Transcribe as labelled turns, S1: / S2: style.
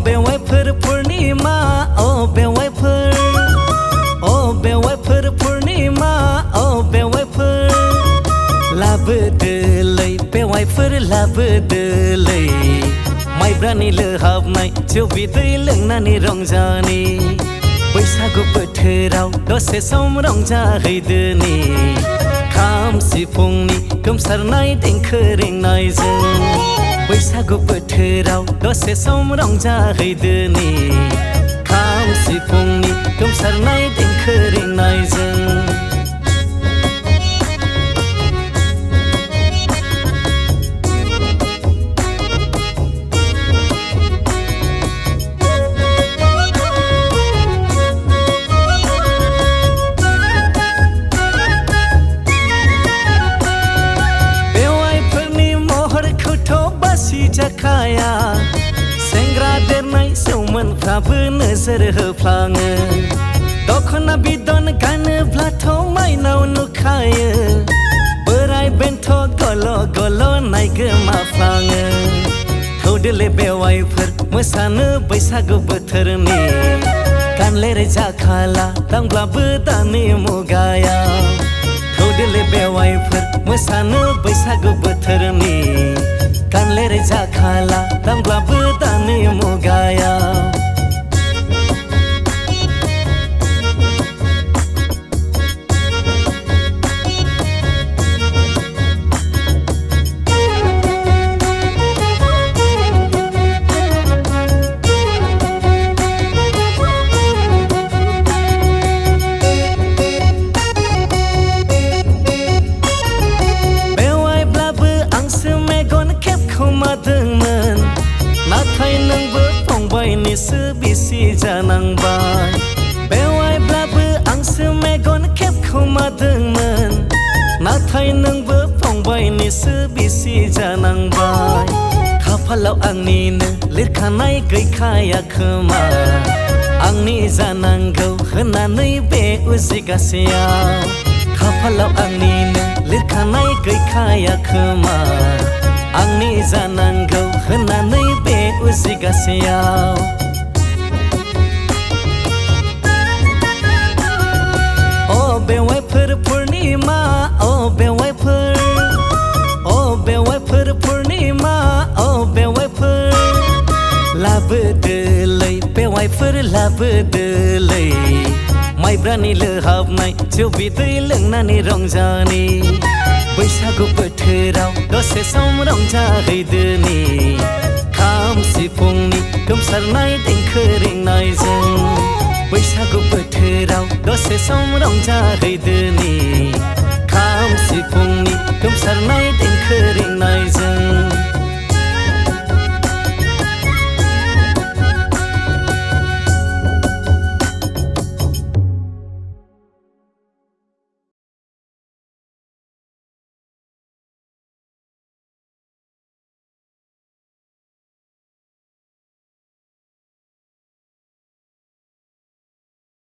S1: बेवाइफोर पुर्णिमा बेवाइफोर पुर्णिमा बेवाइफोर लाबोदोलै बेवाइफोर लाबोदोलै माइब्रानि लोहाबनाय जौ बिदै लोंनानै रंजानि बैसागु बोथोराव दसे सम रंजाहैदोनि खाम सिफुंनि गोमसारनाय देंखो रिंनायजों बैसागु बोथोराव दसे सम रंजाहैदोनि खाम सिफुंनि गोमसारनाय देंखो रिंनायजों जाखाया सेंग्रा देरनाय जौमोनफ्राबो नोजोर होफ्लाङो दखना बिदन गानोब्लाथ' माइनाव नुखायो बोराय बेन्थ' गल' गल' नायगोमाफ्लाङो थौदोलै बेवाइफोर मोसानो बैसागु बोथोरनि गानलेरै जाखाला दामब्लाबो दानि मुगायाव थौदोलै बेवाइफोर मोसानो बैसागु बोथोरनि गानलेरै जाखाला दामब्लाबो दानि मुगायाव खोमादोंमोन नाथाय नोंबो फंबायनिसो बिसि जानांबाय बेवाइब्लाबो आंसो मेगन खेबखोमादोंमोन नाथाय नोंबो फंबायनिसो बिसि जानांबाय खाफालाव आंनिनो लिरखानाय गैखाया खोमा आंनि जानांगौ होननानै बे उजिगासेयाव खाफालाव आंनिनो लिरखानाय गैखाया खोमा आंनि जानांगौ होननानै बे उजिगासेयाव बेवाइफोर पुर्णिमा बेवाइफोर पुर्णिमा बेवाइफोर लाबोदोलै बेवाइफोर लाबोदोलै माइब्रानि लोहाबनाय जौ बिदै लोंनानै रंजानि बैसागु बोथोराव दसे सम रंजाहैदोनि खाम सिफुंनि गोमसारनाय देंखो रिंनायजों बैसागु बोथोराव दसे सम रंजाहैदोनि खाम सिफुंनि गोमसारनाय देंखो रिंनायजों